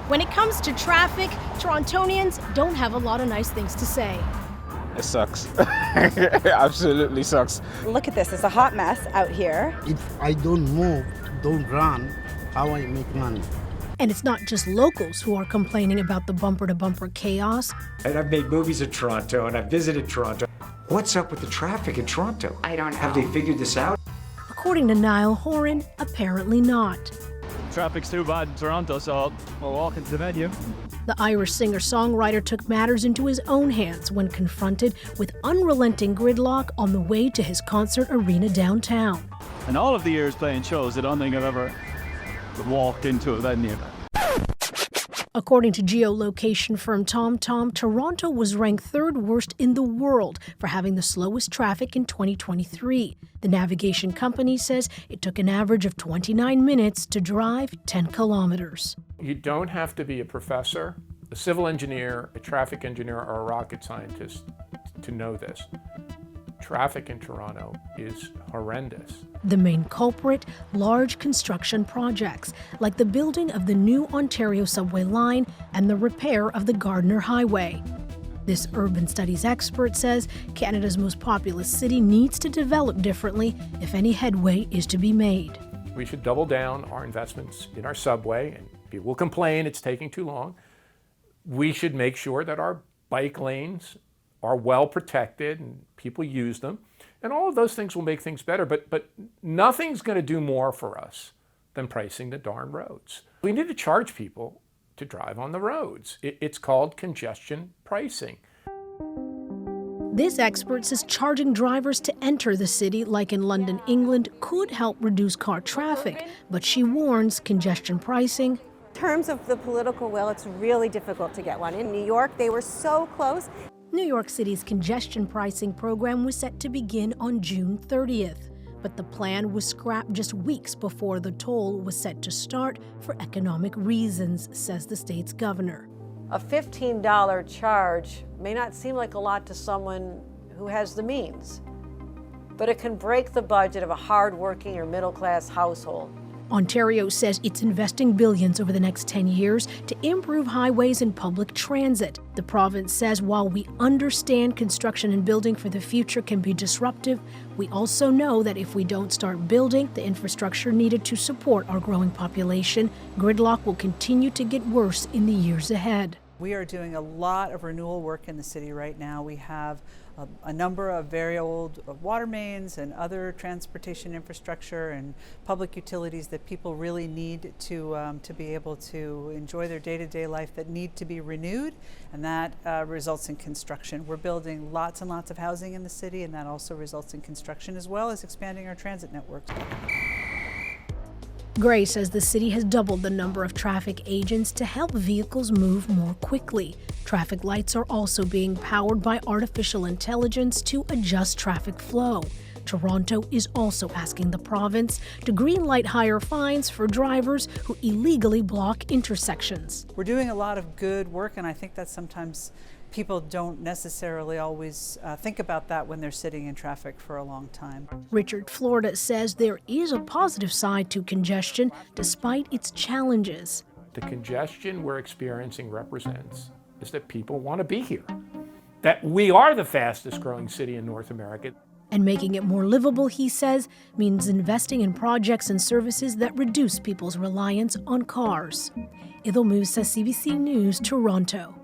When it comes to traffic, Torontonians don't have a lot of nice things to say. It sucks. It absolutely sucks. Look at this, it's a hot mess out here. If I don't move, don't run, how I make money? And it's not just locals who are complaining about the bumper-to-bumper chaos. And I've made movies in Toronto, and I've visited Toronto. What's up with the traffic in Toronto? I don't know. Have they figured this out? According to Niall Horan, apparently not. Traffic's too bad in Toronto, so we'll walk into the venue. The Irish singer-songwriter took matters into his own hands when confronted with unrelenting gridlock on the way to his concert arena downtown. And all of the years playing shows, I don't think I've ever walked into a venue. According to geolocation firm TomTom, Toronto was ranked third worst in the world for having the slowest traffic in 2023. The navigation company says it took an average of 29 minutes to drive 10 kilometers. You don't have to be a professor, a civil engineer, a traffic engineer, or a rocket scientist to know this. Traffic in Toronto is horrendous. The main culprit, large construction projects, like the building of the new Ontario subway line and the repair of the Gardiner Highway. This urban studies expert says Canada's most populous city needs to develop differently if any headway is to be made. We should double down our investments in our subway, and people will complain it's taking too long. We should make sure that our bike lanes are well protected and people use them. And all of those things will make things better, but nothing's going to do more for us than pricing the darn roads. We need to charge people to drive on the roads. It's called congestion pricing. This expert says charging drivers to enter the city, like in London, England, could help reduce car traffic, but she warns congestion pricing. In terms of the political will, it's really difficult to get one. In New York, they were so close. New York City's congestion pricing program was set to begin on June 30th, but the plan was scrapped just weeks before the toll was set to start for economic reasons, says the state's governor. A $15 charge may not seem like a lot to someone who has the means, but it can break the budget of a hard-working or middle-class household. Ontario says it's investing billions over the next 10 years to improve highways and public transit. The province says while we understand construction and building for the future can be disruptive, we also know that if we don't start building the infrastructure needed to support our growing population, gridlock will continue to get worse in the years ahead. We are doing a lot of renewal work in the city right now. We have a number of very old water mains and other transportation infrastructure and public utilities that people really need to be able to enjoy their day-to-day life that need to be renewed, and that results in construction. We're building lots and lots of housing in the city, and that also results in construction as well as expanding our transit networks. Gray says the city has doubled the number of traffic agents to help vehicles move more quickly. Traffic lights are also being powered by artificial intelligence to adjust traffic flow. Toronto is also asking the province to greenlight higher fines for drivers who illegally block intersections. We're doing a lot of good work, and I think that sometimes people don't necessarily always think about that when they're sitting in traffic for a long time. Richard Florida says there is a positive side to congestion despite its challenges. The congestion we're experiencing represents is that people want to be here, that we are the fastest growing city in North America. And making it more livable, he says, means investing in projects and services that reduce people's reliance on cars. Idil Musa, CBC News, Toronto.